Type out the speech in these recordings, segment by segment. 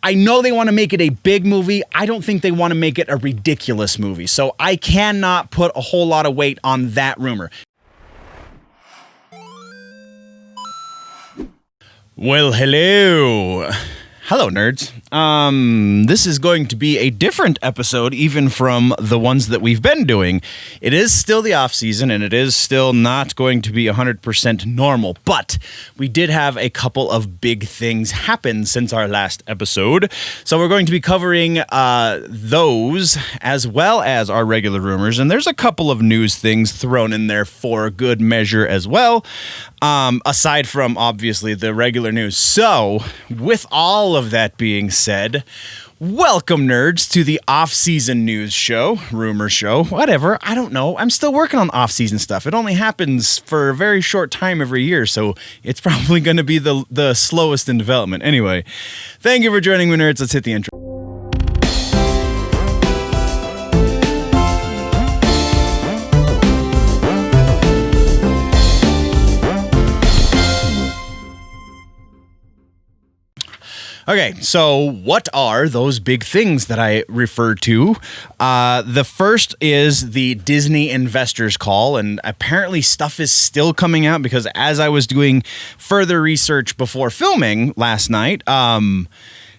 I know they want to make it a big movie. I don't think they want to make it a ridiculous movie. So I cannot put a whole lot of weight on that rumor. Well, hello. Hello, nerds. This is going to be a different episode even from the ones that we've been doing. It is still the off season and it is still not going to be 100% normal, but we did have a couple of big things happen since our last episode. So we're going to be covering those as well as our regular rumors, and there's a couple of news things thrown in there for good measure as well, aside from obviously the regular news. So with all of that being said, welcome, nerds, to the off-season news show, rumor show, whatever. I don't know. I'm still working on off-season stuff. It only happens for a very short time every year, so it's probably going to be the slowest in development. Anyway, thank you for joining me, nerds. Let's hit the intro. Okay, so what are those big things that I referred to? The first is the Disney investors call, and apparently stuff is still coming out because as I was doing further research before filming last night,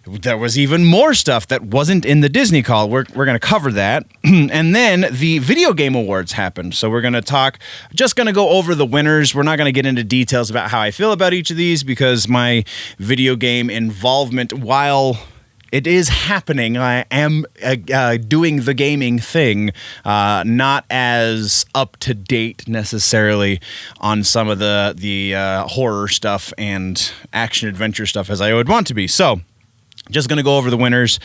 there was even more stuff that wasn't in the Disney call. We're going to cover that. And then the video game awards happened. So we're going to just going to go over the winners. We're not going to get into details about how I feel about each of these because my video game involvement, while it is happening, I am doing the gaming thing, not as up to date necessarily on some of the horror stuff and action adventure stuff as I would want to be. So just going to go over the winners.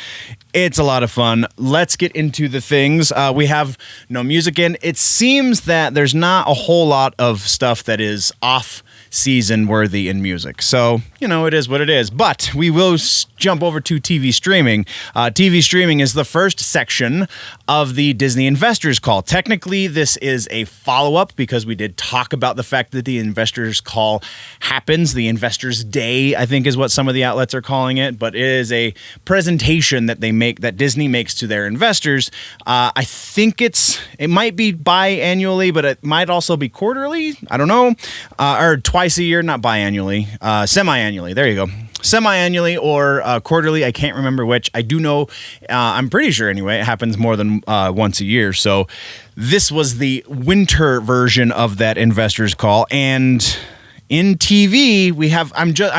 It's a lot of fun. Let's get into the things. We have no music in. It seems that there's not a whole lot of stuff that is off-season worthy in music. So, it is what it is. But we will jump over to TV streaming. TV streaming is the first section of the Disney Investors Call. Technically, this is a follow-up because we did talk about the fact that the Investors Call happens. The Investors Day, I think, is what some of the outlets are calling it. But it is a presentation that Disney makes to their investors. I think it might be biannually, but it might also be quarterly. I don't know. Or twice a year, not biannually, semi-annually. There you go. Semi-annually or quarterly. I can't remember which. I do know, I'm pretty sure anyway, it happens more than once a year. So this was the winter version of that investors call. And in TV, we have, I'm just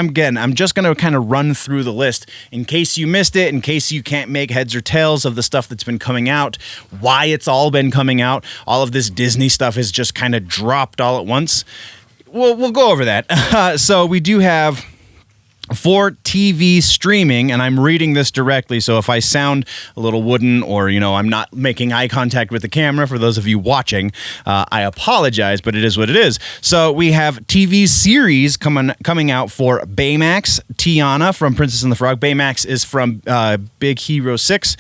going to kind of run through the list in case you missed it, in case you can't make heads or tails of the stuff that's been coming out, why it's all been coming out. All of this Disney stuff has just kind of dropped all at once. We'll go over that. So we do have for TV streaming, and I'm reading this directly, so if I sound a little wooden or, I'm not making eye contact with the camera, for those of you watching, I apologize, but it is what it is. So we have TV series coming out for Baymax, Tiana from Princess and the Frog. Baymax is from Big Hero 6.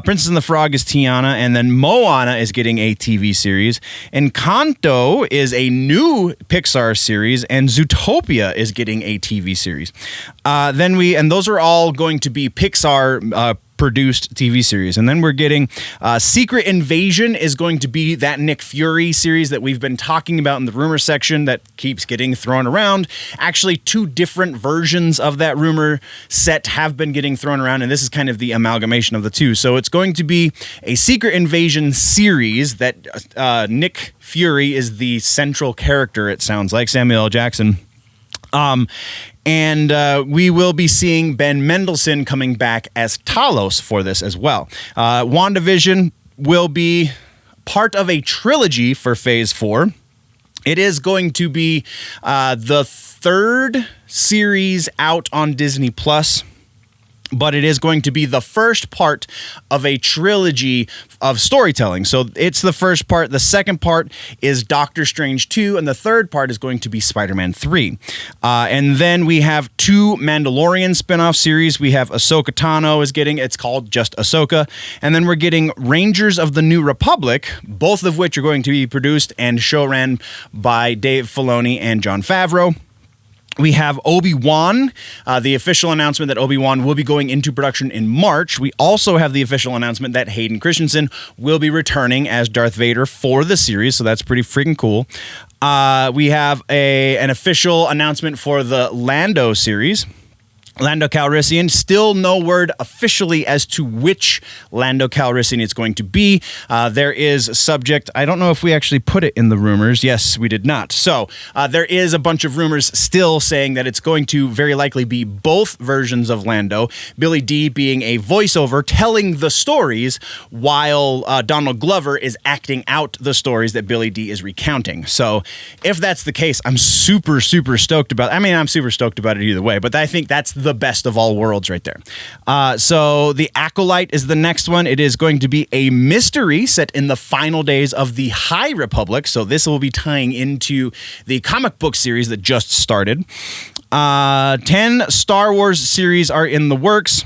Princess and the Frog is Tiana, and then Moana is getting a TV series. Encanto is a new Pixar series, and Zootopia is getting a TV series. And those are all going to be Pixar produced TV series. And then we're getting Secret Invasion is going to be that Nick Fury series that we've been talking about in the rumor section that keeps getting thrown around. Actually, two different versions of that rumor set have been getting thrown around, and this is kind of the amalgamation of the two. So it's going to be a Secret Invasion series that Nick Fury is the central character, it sounds like, Samuel L. Jackson. And we will be seeing Ben Mendelsohn coming back as Talos for this as well. WandaVision will be part of a trilogy for Phase 4. It is going to be the third series out on Disney Plus. But it is going to be the first part of a trilogy of storytelling. So it's the first part. The second part is Doctor Strange 2, and the third part is going to be Spider-Man 3. And then we have two Mandalorian spin-off series. We have Ahsoka Tano it's called just Ahsoka. And then we're getting Rangers of the New Republic, both of which are going to be produced and show ran by Dave Filoni and Jon Favreau. We have Obi-Wan, the official announcement that Obi-Wan will be going into production in March. We also have the official announcement that Hayden Christensen will be returning as Darth Vader for the series, so that's pretty freaking cool. We have an official announcement for the Lando series. Lando Calrissian, still no word officially as to which Lando Calrissian it's going to be. There is a subject, I don't know if we actually put it in the rumors. Yes, we did not. So there is a bunch of rumors still saying that it's going to very likely be both versions of Lando, Billy Dee being a voiceover telling the stories while Donald Glover is acting out the stories that Billy Dee is recounting. So if that's the case, I'm super, super stoked about it. I mean, I'm super stoked about it either way, but I think that's the best of all worlds right there. So the Acolyte is the next one. It is going to be a mystery set in the final days of the High Republic. So this will be tying into the comic book series that just started. 10 Star Wars series are in the works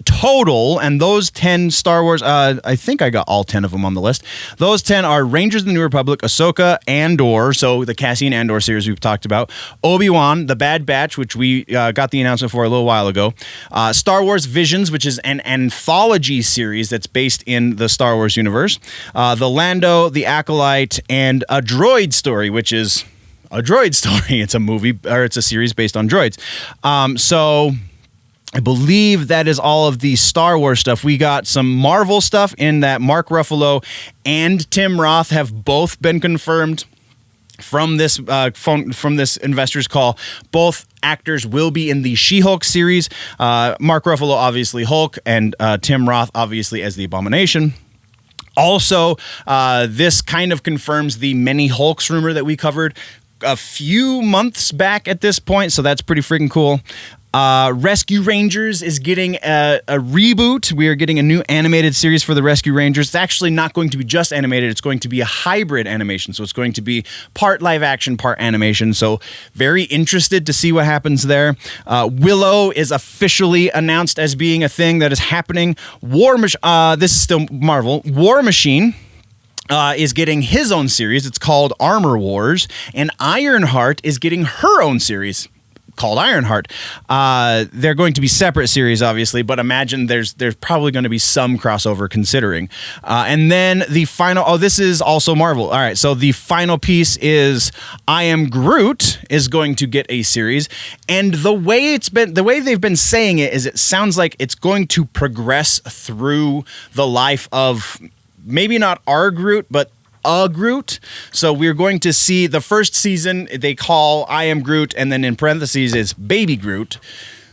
total, and those 10 Star Wars, I think I got all 10 of them on the list. Those 10 are Rangers of the New Republic, Ahsoka, Andor, so the Cassian Andor series we've talked about, Obi-Wan, The Bad Batch, which we got the announcement for a little while ago, Star Wars Visions, which is an anthology series that's based in the Star Wars universe, the Lando, The Acolyte, and A Droid Story, which is a droid story. It's a movie, or it's a series based on droids. So I believe that is all of the Star Wars stuff. We got some Marvel stuff in that Mark Ruffalo and Tim Roth have both been confirmed from this investors call. Both actors will be in the She-Hulk series. Mark Ruffalo, obviously Hulk, and Tim Roth, obviously, as the Abomination. Also, this kind of confirms the many Hulks rumor that we covered a few months back at this point, so that's pretty freaking cool. Rescue Rangers is getting a reboot. We are getting a new animated series for the Rescue Rangers. It's actually not going to be just animated. It's going to be a hybrid animation. So it's going to be part live action, part animation. So very interested to see what happens there. Willow is officially announced as being a thing that is happening. This is still Marvel. War Machine is getting his own series. It's called Armor Wars. And Ironheart is getting her own series called Ironheart. They're going to be separate series, obviously, but imagine there's probably going to be some crossover considering. And then the final, this is also Marvel. All right, so the final piece is I Am Groot is going to get a series, and the way they've been saying it is it sounds like it's going to progress through the life of maybe not our Groot, but a Groot. So we're going to see the first season they call I Am Groot, and then in parentheses it's Baby Groot.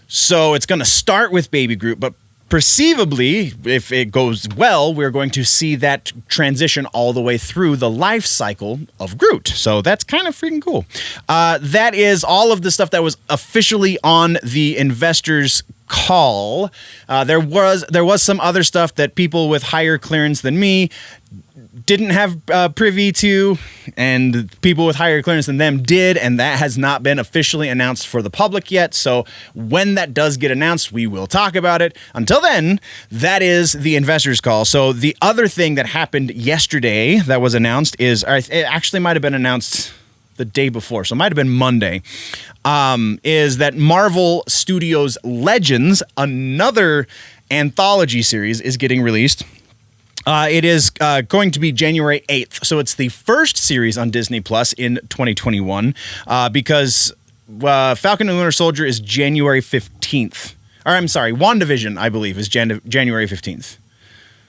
So it's going to start with Baby Groot, but perceivably, if it goes well, we're going to see that transition all the way through the life cycle of Groot. So that's kind of freaking cool. That is all of the stuff that was officially on the investors' call. There was some other stuff that people with higher clearance than me didn't have privy to, and people with higher clearance than them did, and that has not been officially announced for the public yet. So when that does get announced, we will talk about it. Until then, that is the investors' call. So the other thing that happened yesterday that was announced is, or it actually might have been announced the day before, so it might have been Monday, is that Marvel Studios Legends, another anthology series, is getting released. It is going to be January 8th. So it's the first series on Disney Plus in 2021 because Falcon and Winter Soldier is January 15th. Or I'm sorry, WandaVision, I believe, is January 15th.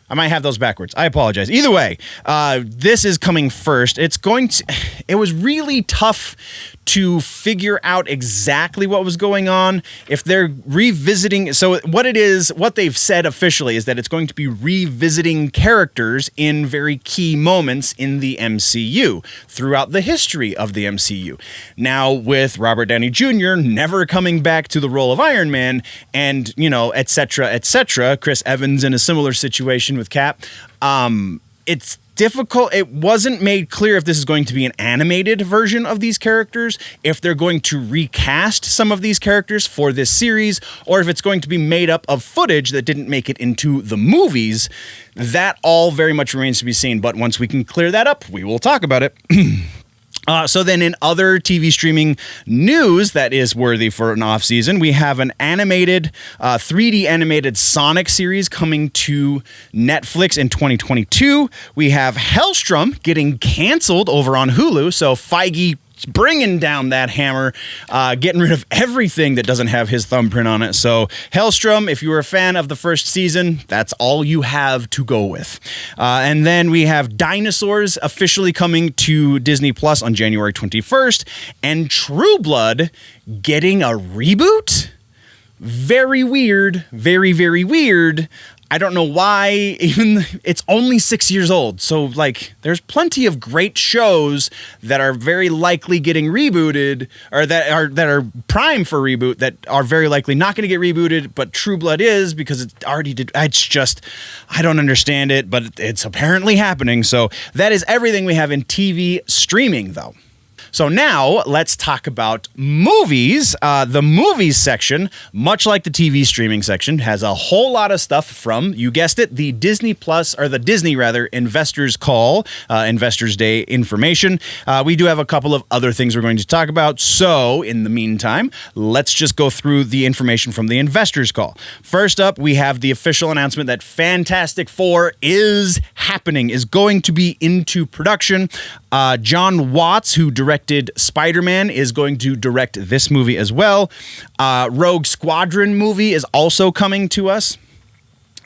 I might have those backwards. I apologize. Either way, this is coming first. It was really tough to figure out exactly what was going on. If they're revisiting, so what they've said officially is that it's going to be revisiting characters in very key moments in the MCU throughout the history of the MCU. Now, with Robert Downey Jr. never coming back to the role of Iron Man, and et cetera, Chris Evans in a similar situation with Cap, it's difficult. It wasn't made clear if this is going to be an animated version of these characters, if they're going to recast some of these characters for this series, or if it's going to be made up of footage that didn't make it into the movies. That all very much remains to be seen, but once we can clear that up, we will talk about it. So then in other TV streaming news that is worthy for an off season, we have an animated, 3D animated Sonic series coming to Netflix in 2022. We have Helstrom getting canceled over on Hulu. So Feige bringing down that hammer, getting rid of everything that doesn't have his thumbprint on it. So Helstrom, if you were a fan of the first season, that's all you have to go with. And then we have Dinosaurs officially coming to Disney Plus on January 21st, and True Blood getting a reboot. Very weird, very, very weird. I don't know why, even it's only 6 years old. So like there's plenty of great shows that are very likely getting rebooted, or that are prime for reboot, that are very likely not going to get rebooted, but True Blood is, because it already did. It's just, I don't understand it, but it's apparently happening. So that is everything we have in TV streaming though. So now let's talk about movies. The movies section, much like the TV streaming section, has a whole lot of stuff from, you guessed it, the Disney Plus, or the Disney rather, Investors Call, Investors Day information. We do have a couple of other things we're going to talk about. So in the meantime, let's just go through the information from the Investors Call. First up, we have the official announcement that Fantastic Four is happening, is going to be into production. John Watts, who directed Spider-Man, is going to direct this movie as well. Rogue Squadron movie is also coming to us.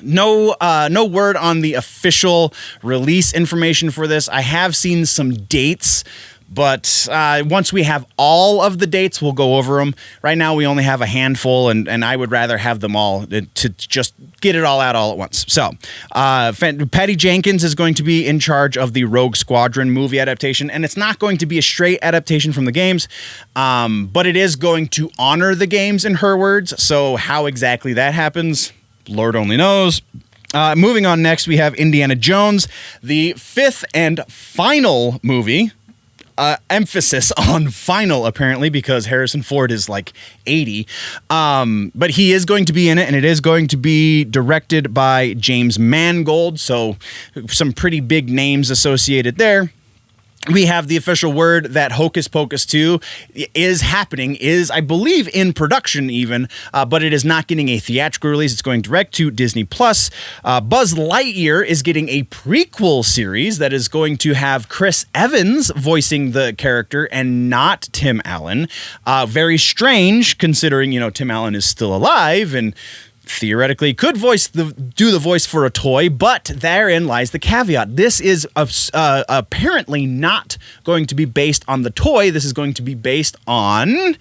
No word on the official release information for this. I have seen some dates, but once we have all of the dates, we'll go over them. Right now, we only have a handful, and I would rather have them all to just get it all out all at once. So, Patty Jenkins is going to be in charge of the Rogue Squadron movie adaptation, and it's not going to be a straight adaptation from the games, but it is going to honor the games in her words. So how exactly that happens, Lord only knows. Moving on next, we have Indiana Jones, the fifth and final movie. Emphasis on final, apparently, because Harrison Ford is like 80. But he is going to be in it, and it is going to be directed by James Mangold. So some pretty big names associated there. We have the official word that Hocus Pocus 2 is happening, is, I believe, in production even, but it is not getting a theatrical release. It's going direct to Disney Plus. Buzz Lightyear is getting a prequel series that is going to have Chris Evans voicing the character and not Tim Allen. Very strange, considering, Tim Allen is still alive and theoretically could do the voice for a toy, but therein lies the caveat. This is apparently not going to be based on the toy. This is going to be based on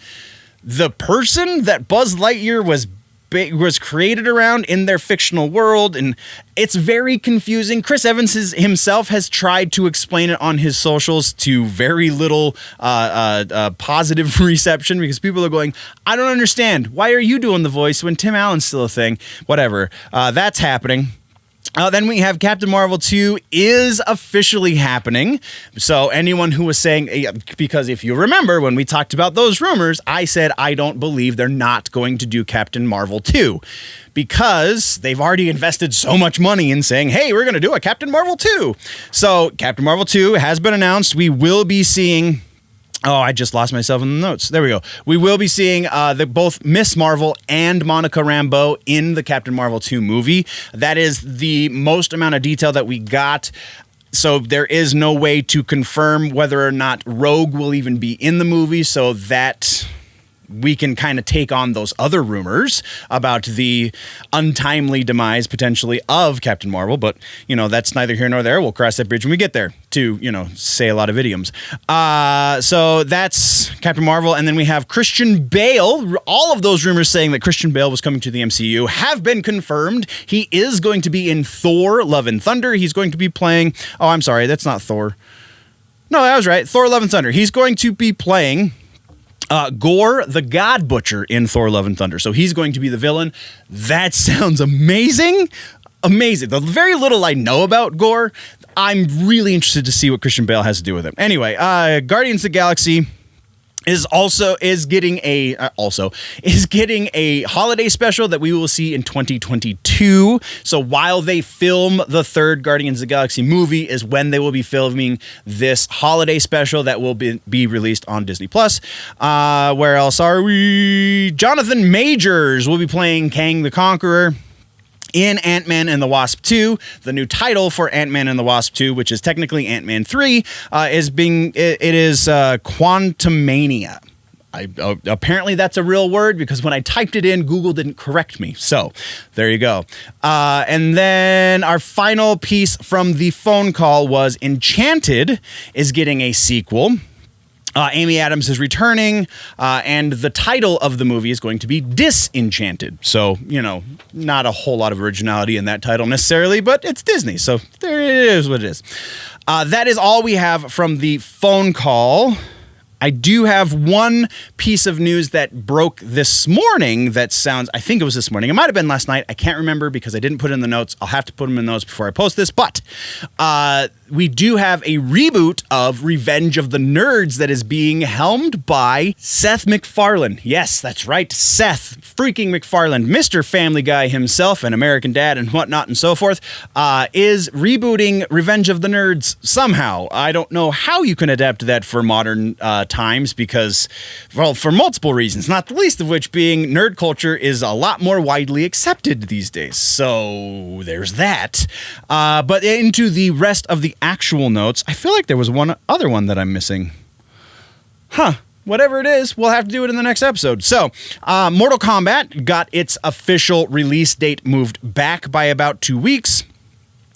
the person that Buzz Lightyear was created around in their fictional world, and it's very confusing. Chris Evans himself has tried to explain it on his socials to very little positive reception, because people are going, I don't understand. Why are you doing the voice when Tim Allen's still a thing? Whatever. That's happening. Then we have Captain Marvel 2 is officially happening. So anyone who was saying, because if you remember when we talked about those rumors, I said I don't believe they're not going to do Captain Marvel 2, because they've already invested so much money in saying, hey, we're going to do a Captain Marvel 2. So Captain Marvel 2 has been announced. We will be seeing... Oh, I just lost myself in the notes. There we go. We will be seeing both Miss Marvel and Monica Rambeau in the Captain Marvel 2 movie. That is the most amount of detail that we got. So there is no way to confirm whether or not Rogue will even be in the movie, so that we can kind of take on those other rumors about the untimely demise potentially of Captain Marvel. But, that's neither here nor there. We'll cross that bridge when we get there, to, say a lot of idioms. So that's Captain Marvel. And then we have Christian Bale. All of those rumors saying that Christian Bale was coming to the MCU have been confirmed. He is going to be in Thor: Love and Thunder. He's going to be playing... Oh, I'm sorry. That's not Thor. No, I was right. Thor: Love and Thunder. He's going to be playing... Gore the God Butcher in Thor: Love and Thunder. So he's going to be the villain. That sounds amazing. Amazing. The very little I know about Gore, I'm really interested to see what Christian Bale has to do with it. Anyway, Guardians of the Galaxy is getting a holiday special that we will see in 2022. So while they film the third Guardians of the Galaxy movie is when they will be filming this holiday special that will be released on Disney Plus. Where else are we? Jonathan Majors will be playing Kang the Conqueror in Ant-Man and the Wasp 2. The new title for Ant-Man and the Wasp 2, which is technically Ant-Man 3, is Quantumania. Apparently that's a real word because when I typed it in, Google didn't correct me. So there you go. And then our final piece from the phone call was Enchanted is getting a sequel. Amy Adams is returning, and the title of the movie is going to be Disenchanted. So, not a whole lot of originality in that title necessarily, but it's Disney, so there it is what it is. That is all we have from the phone call. I do have one piece of news that broke this morning I think it was this morning. It might have been last night. I can't remember because I didn't put it in the notes. I'll have to put them in the notes before I post this. But we do have a reboot of Revenge of the Nerds that is being helmed by Seth MacFarlane. Yes, that's right. Seth freaking MacFarlane, Mr. Family Guy himself, and American Dad and whatnot and so forth, is rebooting Revenge of the Nerds somehow. I don't know how you can adapt that for modern times because, well, for multiple reasons, not the least of which being nerd culture is a lot more widely accepted these days. So there's that. But into the rest of the actual notes, I feel like there was one other one that I'm missing. Whatever it is, we'll have to do it in the next episode. So, Mortal Kombat got its official release date moved back by about 2 weeks.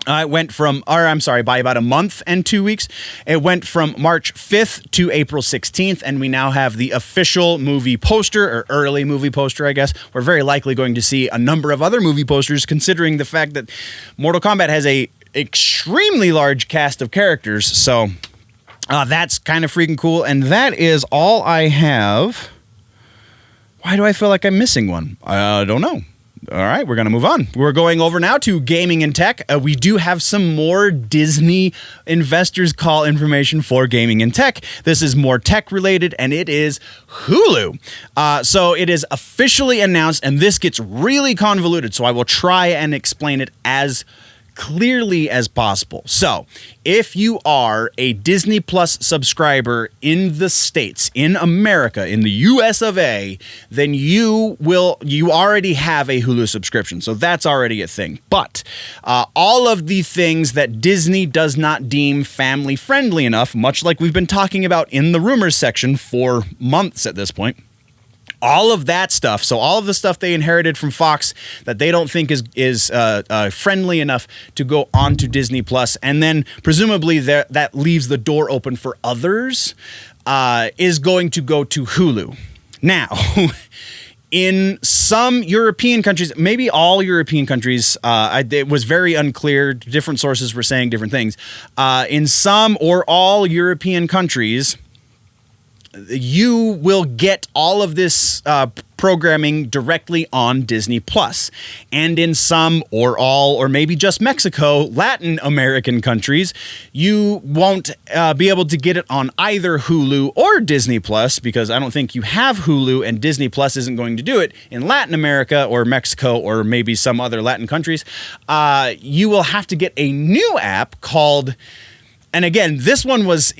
By about a month and 2 weeks. It went from March 5th to April 16th, and we now have the official movie poster, or early movie poster, I guess. We're very likely going to see a number of other movie posters, considering the fact that Mortal Kombat has a extremely large cast of characters, so that's kind of freaking cool, and that is all I have. Why do I feel like I'm missing one? I don't know. All right, we're going to move on. We're going over now to gaming and tech. We do have some more Disney investors call information for gaming and tech. This is more tech related, and it is Hulu. So it is officially announced, and this gets really convoluted, so I will try and explain it as clearly as possible. So, if you are a Disney Plus subscriber in the States, in America, in the US of A, then you already have a Hulu subscription. So that's already a thing. But all of the things that Disney does not deem family friendly enough, much like we've been talking about in the rumors section for months at this point, all of that stuff, so all of the stuff they inherited from Fox that they don't think is friendly enough to go onto Disney Plus, and then presumably that leaves the door open for others, is going to go to Hulu. Now, in some European countries, maybe all European countries, it was very unclear. Different sources were saying different things. In some or all European countries, you will get all of this programming directly on Disney Plus. And in some or all, or maybe just Mexico, Latin American countries, you won't be able to get it on either Hulu or Disney Plus, because I don't think you have Hulu, and Disney Plus isn't going to do it in Latin America or Mexico or maybe some other Latin countries. You will have to get a new app called... And again, this one was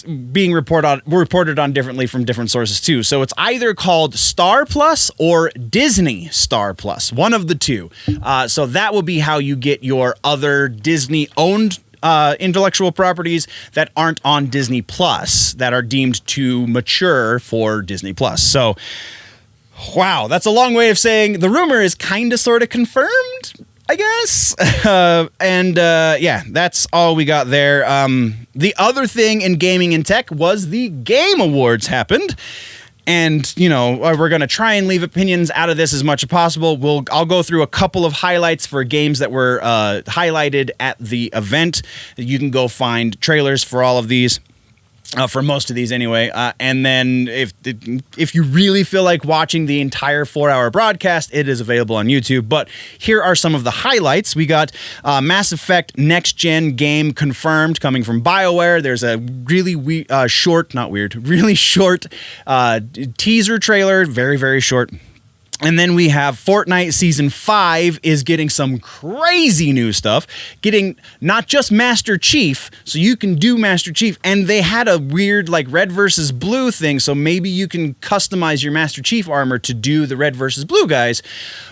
being reported on differently from different sources too. So it's either called StarPlus or Disney StarPlus, one of the two. So that will be how you get your other Disney-owned intellectual properties that aren't on Disney Plus, that are deemed too mature for Disney Plus. So, wow, that's a long way of saying the rumor is kind of sort of confirmed, I guess. Yeah, that's all we got there. The other thing in gaming and tech was the Game Awards happened. And, we're going to try and leave opinions out of this as much as possible. I'll go through a couple of highlights for games that were highlighted at the event. You can go find trailers for all of these. For most of these anyway. And then if you really feel like watching the entire 4-hour broadcast, it is available on YouTube. But here are some of the highlights. We got Mass Effect Next Gen game confirmed coming from BioWare. There's a really really short teaser trailer, very, very short. And then we have Fortnite Season 5 is getting some crazy new stuff, getting not just Master Chief, so you can do Master Chief, and they had a weird like red versus blue thing, so maybe you can customize your Master Chief armor to do the red versus blue guys.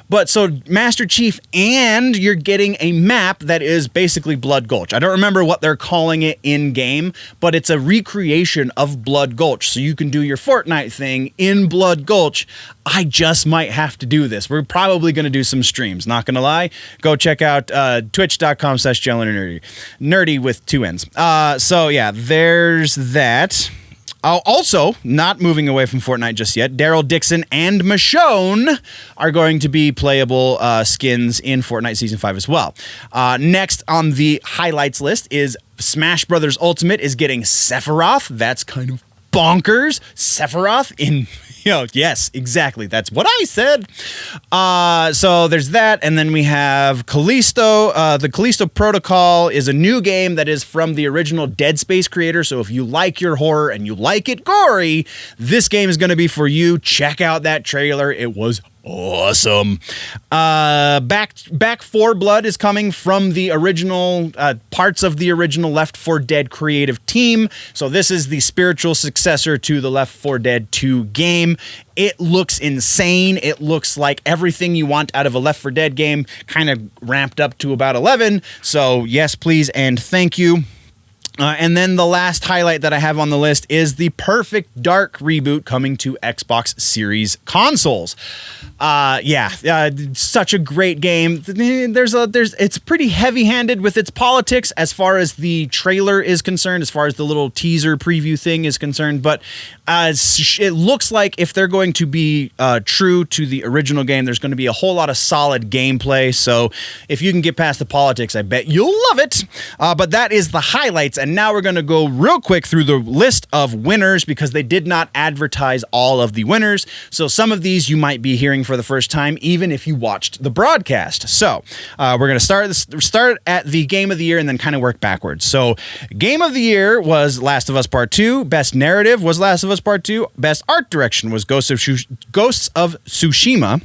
But so Master Chief, and you're getting a map that is basically Blood Gulch. I don't remember what they're calling it in game, but it's a recreation of Blood Gulch. So you can do your Fortnite thing in Blood Gulch. I just might have to do this. We're probably going to do some streams, not going to lie. Go check out twitch.com/jellynerdy. Nerdy with 2 N's. So yeah, there's that. Also, not moving away from Fortnite just yet, Daryl, Dixon, and Michonne are going to be playable skins in Fortnite Season 5 as well. Next on the highlights list is Smash Brothers Ultimate is getting Sephiroth. That's kind of bonkers. Sephiroth in... yes, exactly. That's what I said. So there's that. And then we have Callisto. The Callisto Protocol is a new game that is from the original Dead Space creator. So if you like your horror and you like it gory, this game is going to be for you. Check out that trailer. It was awesome. Back 4 Blood is coming from the original parts of the original Left 4 Dead creative team. So this is the spiritual successor to the Left 4 Dead 2 game. It looks insane. It looks like everything you want out of a Left 4 Dead game, kind of ramped up to about 11. So yes, please, and thank you. And then the last highlight that I have on the list is the Perfect Dark reboot coming to Xbox Series consoles. Such a great game. It's pretty heavy-handed with its politics as far as the trailer is concerned, as far as the little teaser preview thing is concerned. But it looks like if they're going to be true to the original game, there's going to be a whole lot of solid gameplay. So if you can get past the politics, I bet you'll love it. But that is the highlights. And now we're going to go real quick through the list of winners because they did not advertise all of the winners. So some of these you might be hearing for the first time, even if you watched the broadcast. So we're going to start at the Game of the Year and then kind of work backwards. So Game of the Year was Last of Us Part 2. Best Narrative was Last of Us Part 2. Best Art Direction was Ghosts of Tsushima.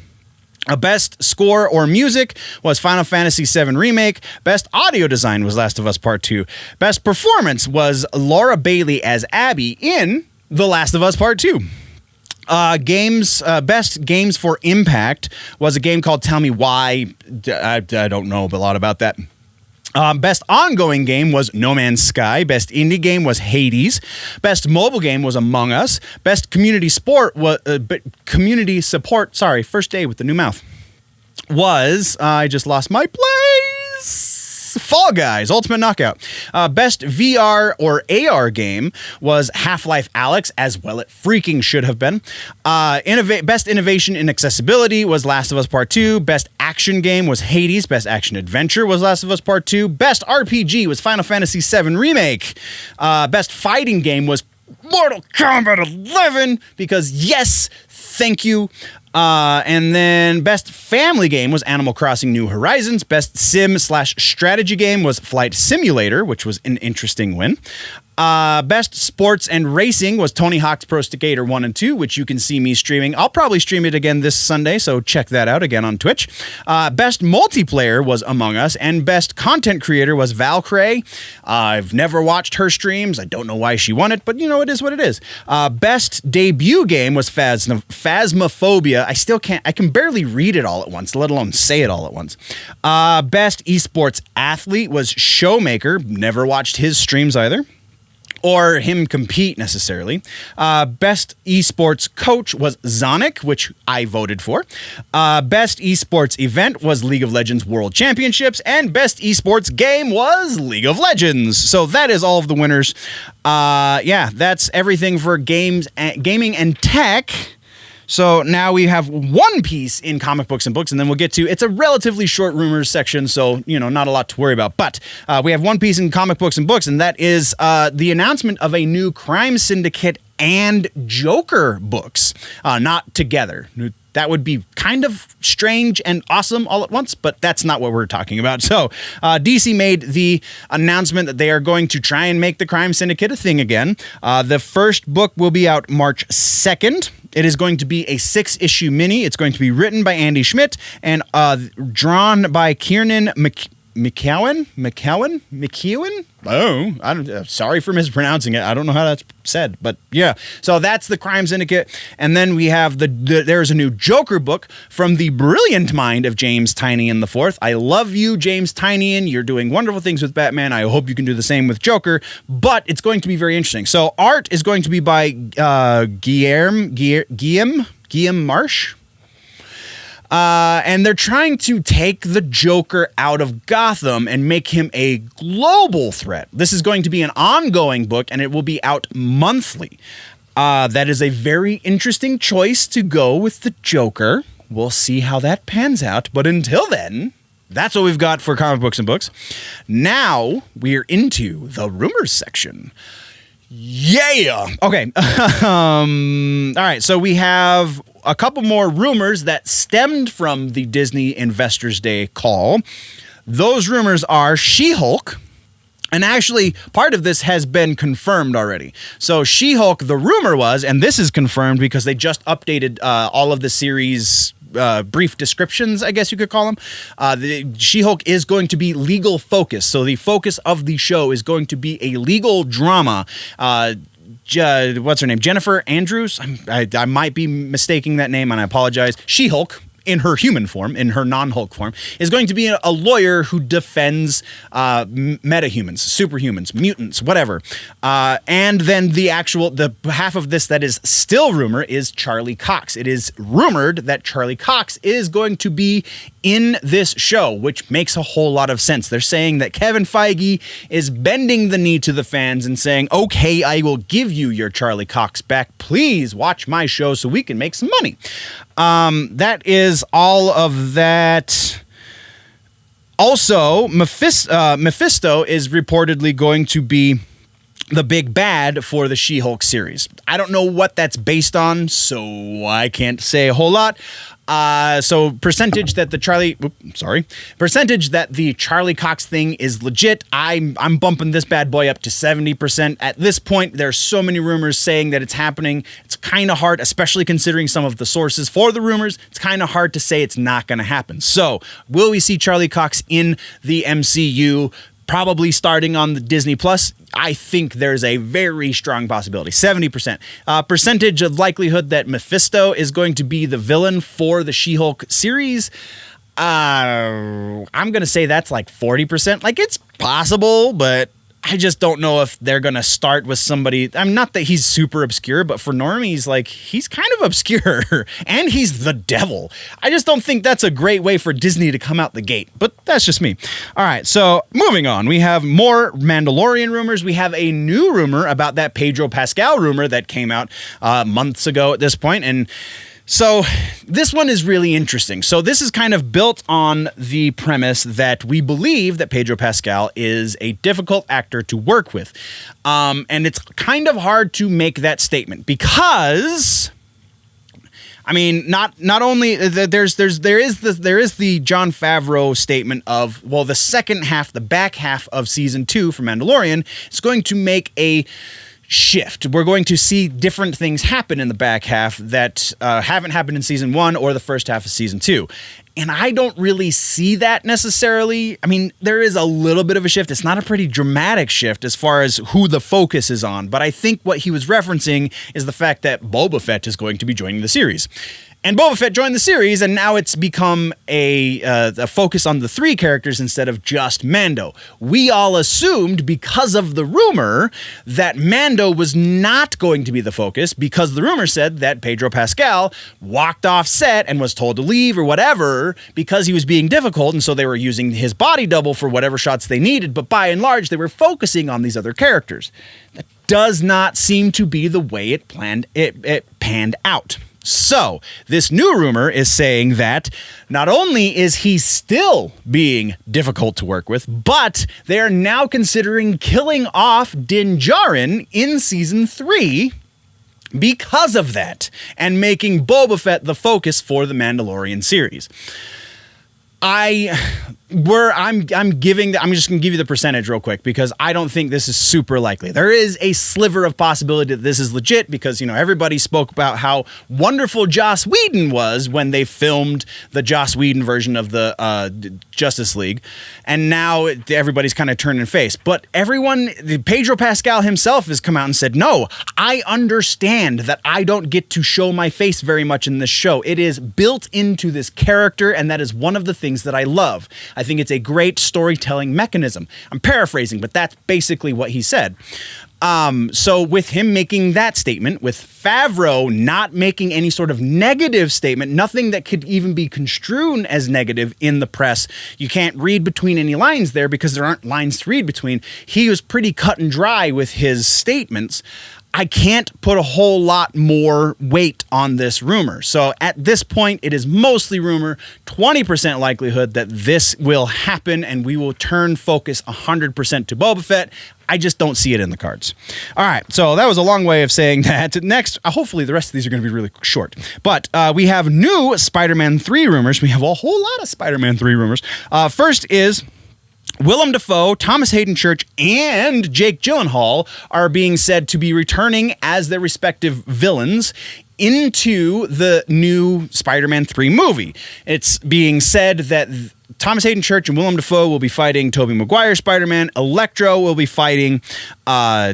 Best Score or Music was Final Fantasy VII Remake. Best Audio Design was Last of Us Part 2. Best Performance was Laura Bailey as Abby in The Last of Us Part 2. Best Games for Impact was a game called Tell Me Why. I don't know a lot about that. Best ongoing game was No Man's Sky. Best indie game was Hades. Best mobile game was Among Us. Best community support was first day with the new mouth. Was I just lost my place? Fall Guys Ultimate Knockout. Best VR or AR game was Half-Life Alyx, as well it freaking should have been. Best Innovation in Accessibility was Last of Us Part 2. Best Action Game was Hades. Best Action Adventure was Last of Us Part 2. Best RPG was Final Fantasy VII Remake. Best Fighting Game was Mortal Kombat 11, because yes, thank you. And then Best Family Game was Animal Crossing New Horizons. Best Sim/Strategy Game was Flight Simulator, which was an interesting win. Best Sports and Racing was Tony Hawk's Pro Skater 1 and 2, which you can see me streaming. I'll probably stream it again this Sunday, so check that out again on Twitch. Best Multiplayer was Among Us, and Best Content Creator was Valkyrae. I've never watched her streams. I don't know why she won it, but you know, it is what it is. Best Debut Game was Phasmophobia. I can barely read it all at once, let alone say it all at once. Best Esports Athlete was Showmaker. Never watched his streams either, or him compete necessarily. Best Esports Coach was Zonic, which I voted for. Best Esports Event was League of Legends World Championships, and Best Esports Game was League of Legends. So that is all of the winners. That's everything for gaming and tech. So now we have one piece in comic books and books, and then we'll get to, it's a relatively short rumors section, so, not a lot to worry about. But we have one piece in comic books and books, and that is the announcement of a new Crime Syndicate and Joker books, not together. That would be kind of strange and awesome all at once, but that's not what we're talking about. So DC made the announcement that they are going to try and make the Crime Syndicate a thing again. The first book will be out March 2nd. It is going to be a 6-issue mini. It's going to be written by Andy Schmidt and drawn by Kieran McEwen? Oh, sorry for mispronouncing it. I don't know how that's said, but yeah. So that's the Crime Syndicate. And then we have there's a new Joker book from the brilliant mind of James Tynion IV. I love you, James Tynion. You're doing wonderful things with Batman. I hope you can do the same with Joker, but it's going to be very interesting. So art is going to be by Guillaume Marsh. And they're trying to take the Joker out of Gotham and make him a global threat. This is going to be an ongoing book, and it will be out monthly. That is a very interesting choice to go with the Joker. We'll see how that pans out. But until then, that's what we've got for comic books and books. Now we're into the rumors section. Yeah. Okay. All right. So we have a couple more rumors that stemmed from the Disney Investors Day call. Those rumors are She-Hulk. And actually, part of this has been confirmed already. So She-Hulk, the rumor was, and this is confirmed because they just updated all of the series brief descriptions, I guess you could call them. The She-Hulk is going to be legal focused. So the focus of the show is going to be a legal drama. What's her name? Jennifer Andrews. I might be mistaking that name, and I apologize. She-Hulk, in her human form, in her non-Hulk form, is going to be a lawyer who defends metahumans, superhumans, mutants, whatever. And then the half of this that is still rumor is Charlie Cox. It is rumored that Charlie Cox is going to be in this show, which makes a whole lot of sense. They're saying that Kevin Feige is bending the knee to the fans and saying, okay, I will give you your Charlie Cox back. Please watch my show so we can make some money. That is all of that. Also, Mephisto is reportedly going to be the big bad for the She-Hulk series. I don't know what that's based on, so I can't say a whole lot. So percentage that the Charlie Cox thing is legit. I'm bumping this bad boy up to 70%. At this point, there's so many rumors saying that it's happening. It's kind of hard, especially considering some of the sources for the rumors. It's kind of hard to say it's not going to happen. So will we see Charlie Cox in the MCU? Probably starting on the Disney Plus. I think there's a very strong possibility, 70%. Percentage of likelihood that Mephisto is going to be the villain for the She-Hulk series. I'm going to say that's like 40%. Like, it's possible, but I just don't know if they're going to start with somebody. I'm not that he's super obscure, but for normies, like, he's kind of obscure and he's the devil. I just don't think that's a great way for Disney to come out the gate, but that's just me. All right. So moving on, we have more Mandalorian rumors. We have a new rumor about that Pedro Pascal rumor that came out months ago at this point. And so this one is really interesting. So this is kind of built on the premise that we believe that Pedro Pascal is a difficult actor to work with. And it's kind of hard to make that statement because, I mean, not only there is the Jon Favreau statement of, well, the second half, the back half of season 2 for Mandalorian is going to make a shift. We're going to see different things happen in the back half that haven't happened in season 1 or the first half of season 2. And I don't really see that necessarily. I mean, there is a little bit of a shift. It's not a pretty dramatic shift as far as who the focus is on. But I think what he was referencing is the fact that Boba Fett is going to be joining the series. And Boba Fett joined the series, and now it's become a focus on the 3 characters instead of just Mando. We all assumed, because of the rumor, that Mando was not going to be the focus, because the rumor said that Pedro Pascal walked off set and was told to leave or whatever because he was being difficult, and so they were using his body double for whatever shots they needed, but by and large, they were focusing on these other characters. That does not seem to be the way it panned out. So, this new rumor is saying that not only is he still being difficult to work with, but they are now considering killing off Din Djarin in Season 3 because of that, and making Boba Fett the focus for the Mandalorian series. I'm just going to give you the percentage real quick because I don't think this is super likely. There is a sliver of possibility that this is legit because, everybody spoke about how wonderful Joss Whedon was when they filmed the Joss Whedon version of the Justice League. And now everybody's kind of turning face. But Pedro Pascal himself has come out and said, no, I understand that I don't get to show my face very much in this show. It is built into this character, and that is one of the things that I love. I think it's a great storytelling mechanism. I'm paraphrasing, but that's basically what he said. So with him making that statement, with Favreau not making any sort of negative statement, nothing that could even be construed as negative in the press, you can't read between any lines there because there aren't lines to read between. He was pretty cut and dry with his statements. I can't put a whole lot more weight on this rumor. So at this point, it is mostly rumor, 20% likelihood that this will happen and we will turn focus 100% to Boba Fett. I just don't see it in the cards. All right, so that was a long way of saying that. Next, hopefully the rest of these are going to be really short. But we have new Spider-Man 3 rumors. We have a whole lot of Spider-Man 3 rumors. First is Willem Dafoe, Thomas Hayden Church, and Jake Gyllenhaal are being said to be returning as their respective villains into the new Spider-Man 3 movie. It's being said that Thomas Hayden Church and Willem Dafoe will be fighting Tobey Maguire Spider-Man. Electro will be fighting Andrew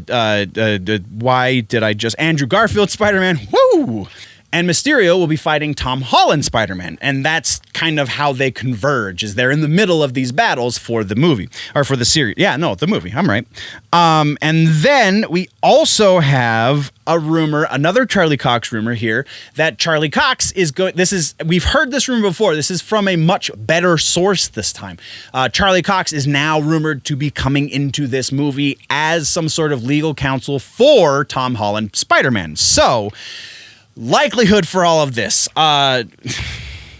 Garfield Spider-Man. Woo! And Mysterio will be fighting Tom Holland Spider-Man. And that's kind of how they converge, is they're in the middle of these battles for the movie, or for the series. Yeah, no, the movie. I'm right. And then we also have a rumor, another Charlie Cox rumor here, that Charlie Cox is going, we've heard this rumor before. This is from a much better source this time. Charlie Cox is now rumored to be coming into this movie as some sort of legal counsel for Tom Holland Spider-Man. So, likelihood for all of this.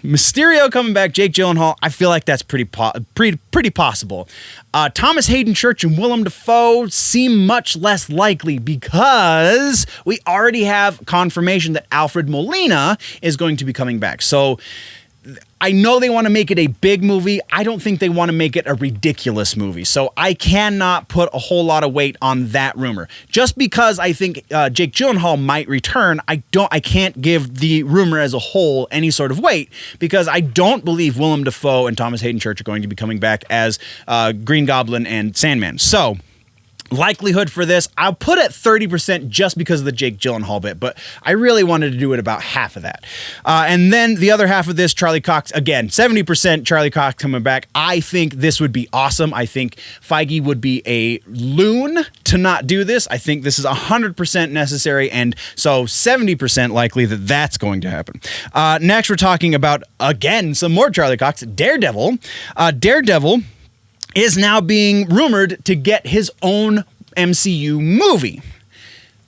Mysterio coming back, Jake Gyllenhaal, I feel like that's pretty possible. Thomas Hayden Church and Willem Dafoe seem much less likely because we already have confirmation that Alfred Molina is going to be coming back. So I know they want to make it a big movie. I don't think they want to make it a ridiculous movie. So I cannot put a whole lot of weight on that rumor. Just because I think Jake Gyllenhaal might return, I can't give the rumor as a whole any sort of weight because I don't believe Willem Dafoe and Thomas Hayden Church are going to be coming back as Green Goblin and Sandman. So likelihood for this, I'll put at 30% just because of the Jake Gyllenhaal bit, but I really wanted to do it about half of that. And then the other half of this, Charlie Cox, again, 70% Charlie Cox coming back. I think this would be awesome. I think Feige would be a loon to not do this. I think this is 100% necessary, and so 70% likely that that's going to happen. Next, we're talking about, again, some more Charlie Cox, Daredevil. Daredevil is now being rumored to get his own MCU movie.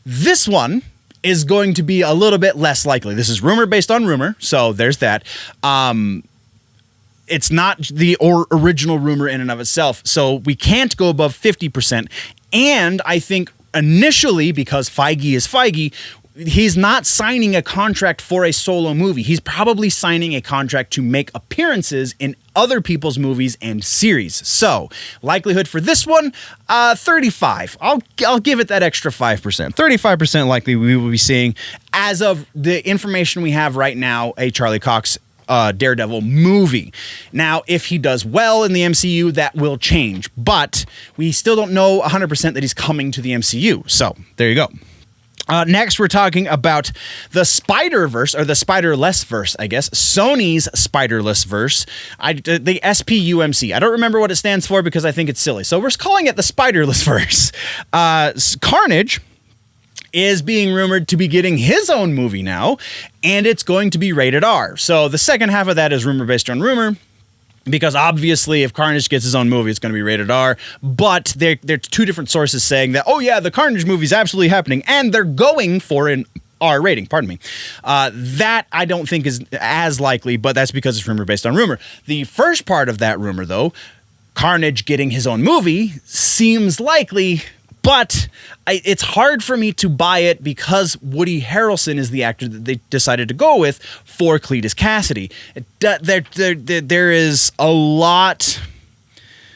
This one is going to be a little bit less likely. This is rumor based on rumor, so there's that. It's not the original rumor in and of itself, so we can't go above 50%. And I think initially, because Feige is Feige, he's not signing a contract for a solo movie. He's probably signing a contract to make appearances in other people's movies and series. So, likelihood for this one, 35. I'll give it that extra 5%. 35% likely we will be seeing, as of the information we have right now, a Charlie Cox Daredevil movie. Now, if he does well in the MCU, that will change. But we still don't know 100% that he's coming to the MCU. So, there you go. Next, we're talking about the Spider-Verse, or the Spider-Less-verse, I guess. Sony's Spider-Less-verse. The SPUMC. I don't remember what it stands for because I think it's silly. So we're calling it the Spider-Less-verse. Carnage is being rumored to be getting his own movie now, and it's going to be rated R. So the second half of that is rumor based on rumor. Because obviously, if Carnage gets his own movie, it's going to be rated R. But there's two different sources saying that, oh yeah, the Carnage movie is absolutely happening, and they're going for an R rating, pardon me. That I don't think is as likely, but that's because it's rumor based on rumor. The first part of that rumor, though, Carnage getting his own movie, seems likely, but it's hard for me to buy it because Woody Harrelson is the actor that they decided to go with for Cletus Cassidy. There is a lot...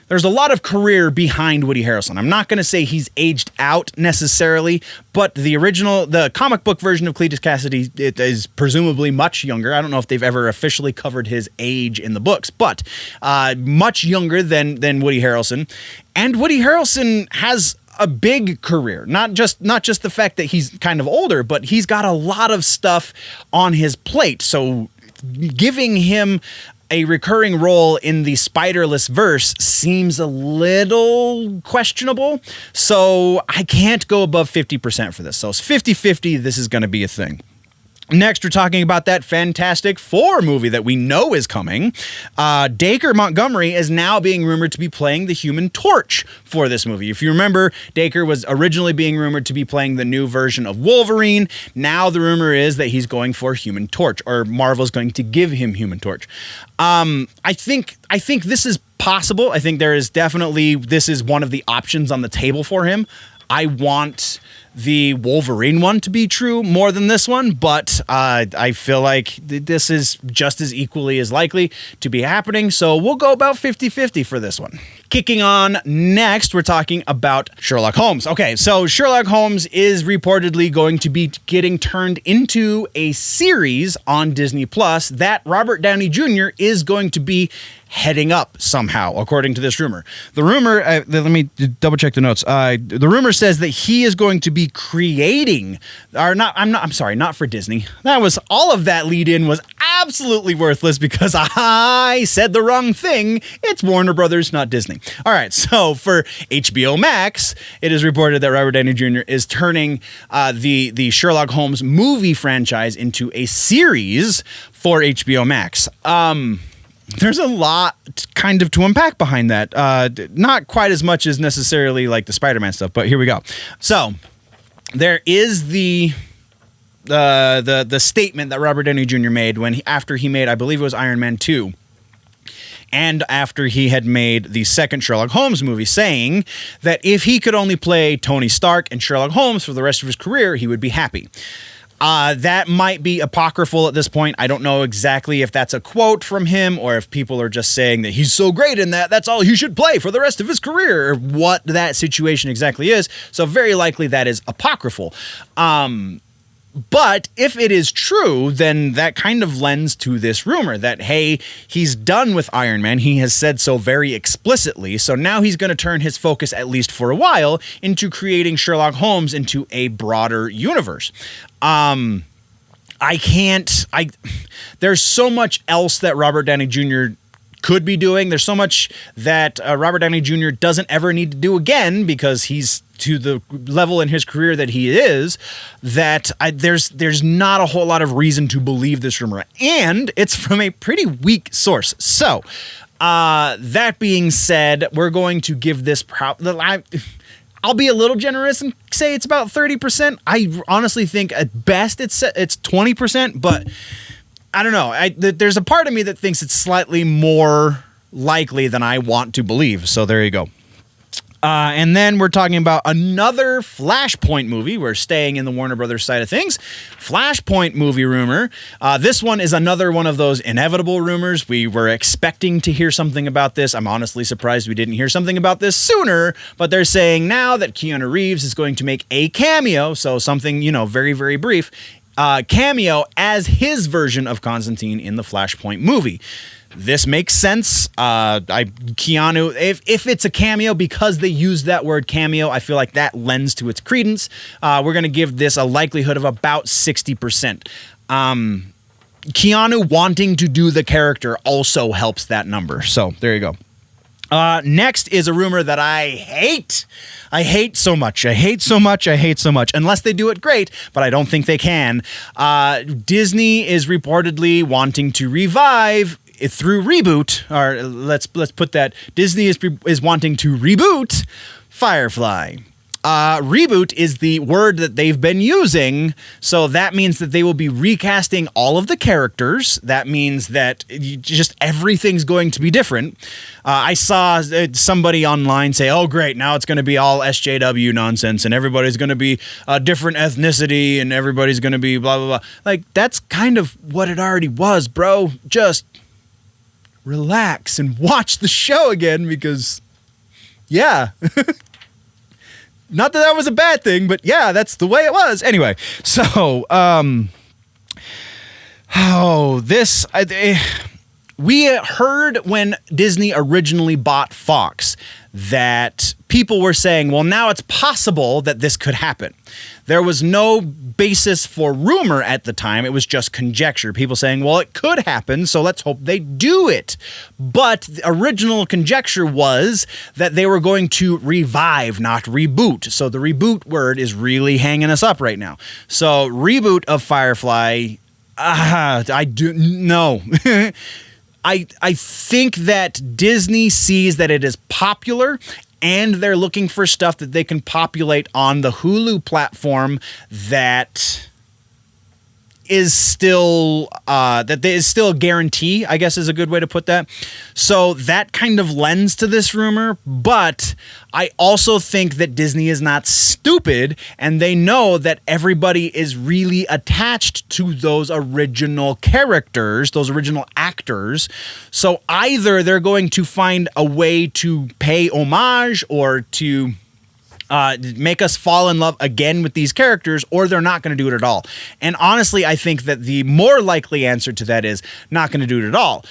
There's a lot of career behind Woody Harrelson. I'm not going to say he's aged out necessarily, but the comic book version of Cletus Cassidy, it is presumably much younger. I don't know if they've ever officially covered his age in the books, but much younger than Woody Harrelson. And Woody Harrelson has a big career, not just the fact that he's kind of older, but he's got a lot of stuff on his plate. So giving him a recurring role in the Spiderless verse seems a little questionable. So I can't go above 50% for this. So it's 50-50. This is going to be a thing. Next, we're talking about that Fantastic Four movie that we know is coming. Dacre Montgomery is now being rumored to be playing the Human Torch for this movie. If you remember, Dacre was originally being rumored to be playing the new version of Wolverine. Now the rumor is that he's going for Human Torch, or Marvel's going to give him Human Torch. I think this is possible. I think this is one of the options on the table for him. I want the Wolverine one to be true more than this one, but I feel like this is just as equally as likely to be happening, so we'll go about 50-50 for this one. Kicking on next, we're talking about Sherlock Holmes. Okay, so Sherlock Holmes is reportedly going to be getting turned into a series on Disney Plus that Robert Downey Jr. is going to be heading up somehow, according to this rumor. The rumor, let me double check the notes. The rumor says that he is going to be creating, not for Disney. All of that lead in was absolutely worthless because I said the wrong thing. It's Warner Brothers, not Disney. All right, so for HBO Max, it is reported that Robert Downey Jr. is turning the Sherlock Holmes movie franchise into a series for HBO Max. There's a lot kind of to unpack behind that. Not quite as much as necessarily like the Spider-Man stuff, but here we go. So there is the statement that Robert Downey Jr. made after he made, I believe it was Iron Man 2, and after he had made the second Sherlock Holmes movie, saying that if he could only play Tony Stark and Sherlock Holmes for the rest of his career, he would be happy. That might be apocryphal at this point. I don't know exactly if that's a quote from him or if people are just saying that he's so great in that's all he should play for the rest of his career, or what that situation exactly is. So very likely that is apocryphal. But if it is true, then that kind of lends to this rumor that, hey, he's done with Iron Man. He has said so very explicitly. So now he's going to turn his focus, at least for a while, into creating Sherlock Holmes into a broader universe. There's so much else that Robert Downey Jr. could be doing. There's so much that Robert Downey Jr. doesn't ever need to do again because he's to the level in his career that he is, that there's not a whole lot of reason to believe this rumor. And it's from a pretty weak source. So, that being said, we're going to give this I'll be a little generous and say it's about 30%. I honestly think at best it's 20%, but I don't know. There's a part of me that thinks it's slightly more likely than I want to believe. So there you go. And then we're talking about another Flashpoint movie. We're staying in the Warner Brothers side of things. Flashpoint movie rumor. This one is another one of those inevitable rumors. We were expecting to hear something about this. I'm honestly surprised we didn't hear something about this sooner, but they're saying now that Keanu Reeves is going to make a cameo, so something, very, very brief, cameo as his version of Constantine in the Flashpoint movie. This makes sense. Keanu, if it's a cameo, because they use that word cameo, I feel like that lends to its credence. We're going to give this a likelihood of about 60%. Keanu wanting to do the character also helps that number. So there you go. Next is a rumor that I hate. I hate so much. Unless they do it great, but I don't think they can. Disney is reportedly wanting to revive through Reboot, or let's put that, Disney is wanting to reboot Firefly. Reboot is the word that they've been using, so that means that they will be recasting all of the characters. That means that just everything's going to be different. I saw somebody online say, oh great, now it's going to be all SJW nonsense and everybody's going to be a different ethnicity and everybody's going to be blah, blah, blah. Like, that's kind of what it already was, bro. Just relax and watch the show again because, yeah. Not that was a bad thing, but yeah, that's the way it was. Anyway, so, we heard when Disney originally bought Fox that people were saying, well, now it's possible that this could happen. There was no basis for rumor at the time. It was just conjecture. People saying, well, it could happen, so let's hope they do it. But the original conjecture was that they were going to revive, not reboot. So the reboot word is really hanging us up right now. So reboot of Firefly, I do, no. I think that Disney sees that it is popular and they're looking for stuff that they can populate on the Hulu platform that is still a guarantee, I guess is a good way to put that. So that kind of lends to this rumor, but I also think that Disney is not stupid and they know that everybody is really attached to those original characters, those original actors. So either they're going to find a way to pay homage or to make us fall in love again with these characters, or they're not going to do it at all. And honestly, I think that the more likely answer to that is not going to do it at all.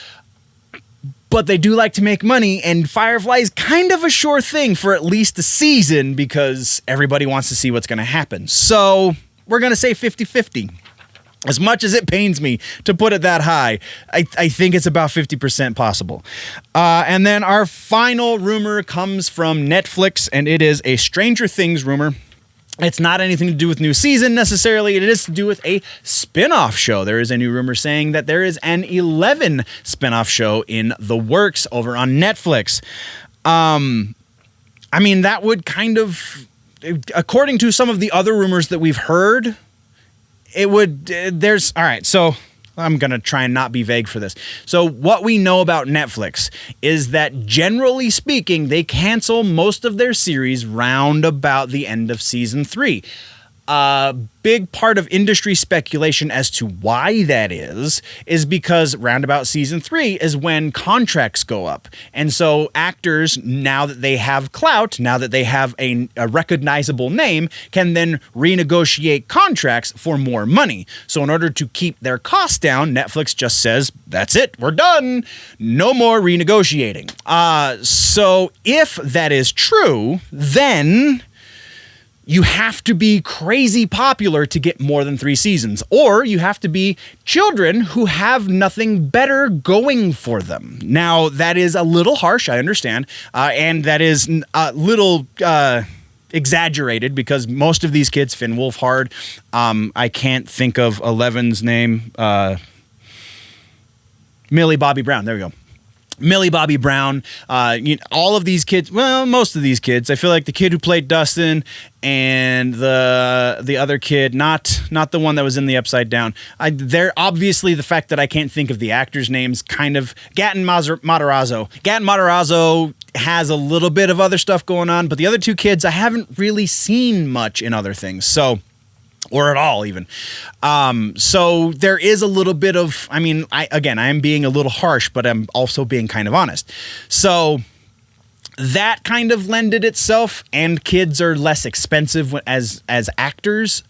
But they do like to make money, and Firefly is kind of a sure thing for at least a season because everybody wants to see what's going to happen. So we're going to say 50-50. As much as it pains me to put it that high, I think it's about 50% possible. And then our final rumor comes from Netflix, and it is a Stranger Things rumor. It's not anything to do with new season necessarily. It is to do with a spin-off show. There is a new rumor saying that there is an 11 spin-off show in the works over on Netflix. I mean, that would kind of, according to some of the other rumors that we've heard, it would, all right, so I'm going to try and not be vague for this. So what we know about Netflix is that generally speaking, they cancel most of their series round about the end of season 3. A big part of industry speculation as to why that is because roundabout season 3 is when contracts go up. And so actors, now that they have clout, now that they have a recognizable name, can then renegotiate contracts for more money. So in order to keep their costs down, Netflix just says, that's it, we're done. No more renegotiating. So if that is true, then you have to be crazy popular to get more than 3 seasons, or you have to be children who have nothing better going for them. Now, that is a little harsh, I understand, and that is a little exaggerated because most of these kids, Finn Wolfhard, I can't think of 11's name, Millie Bobby Brown, there we go. Millie Bobby Brown, all of these kids, well, most of these kids, I feel like the kid who played Dustin and the other kid, not the one that was in the Upside Down. They're obviously, the fact that I can't think of the actors' names kind of, Gatton Matarazzo. Gatton Matarazzo has a little bit of other stuff going on, but the other 2 kids, I haven't really seen much in other things. So, or at all even. So there is a little bit of, I mean, I am being a little harsh, but I'm also being kind of honest. So that kind of lended itself, and kids are less expensive as actors.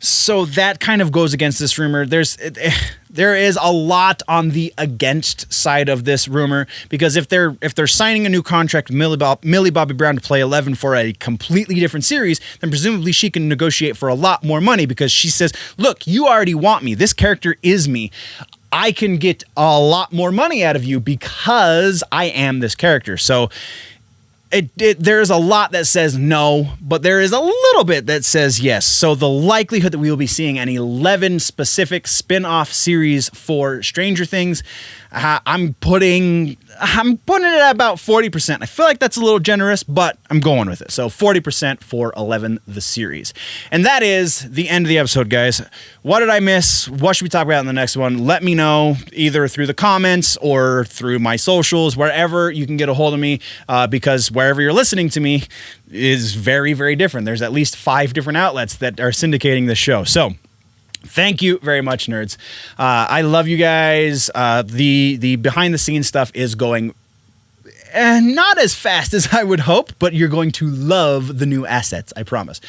So that kind of goes against this rumor. There is a lot on the against side of this rumor, because if they're signing a new contract with Millie Bobby Brown to play 11 for a completely different series, then presumably she can negotiate for a lot more money, because she says, look, you already want me. This character is me. I can get a lot more money out of you because I am this character. So There's a lot that says no, but there is a little bit that says yes. So the likelihood that we will be seeing an 11 specific spin-off series for Stranger Things, I'm putting it at about 40%. I feel like that's a little generous, but I'm going with it. So 40% for 11 the series. And that is the end of the episode, guys. What did I miss? What should we talk about in the next one? Let me know either through the comments or through my socials, wherever you can get a hold of me, because wherever you're listening to me is very, very different. There's at least 5 different outlets that are syndicating this show. So thank you very much, nerds. I love you guys. The behind the scenes stuff is going not as fast as I would hope, but you're going to love the new assets, I promise.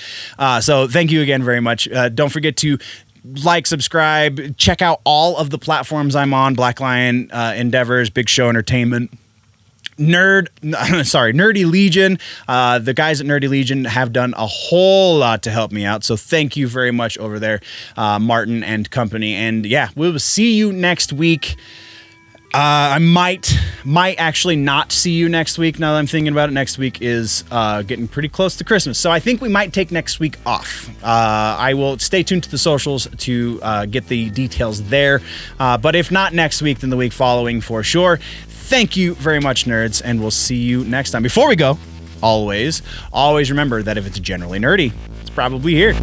So thank you again very much. Don't forget to like, subscribe, check out all of the platforms I'm on: Black Lion Endeavors, Big Show Entertainment, Nerdy Legion. The guys at Nerdy Legion have done a whole lot to help me out, so thank you very much over there, Martin and company. And yeah, we will see you next week. I might actually not see you next week. Now that I'm thinking about it, next week is getting pretty close to Christmas, so I think we might take next week off. I will stay tuned to the socials to get the details there, but if not next week, then the week following for sure. Thank you very much, nerds, and we'll see you next time. Before we go, always remember that if it's generally nerdy, it's probably here.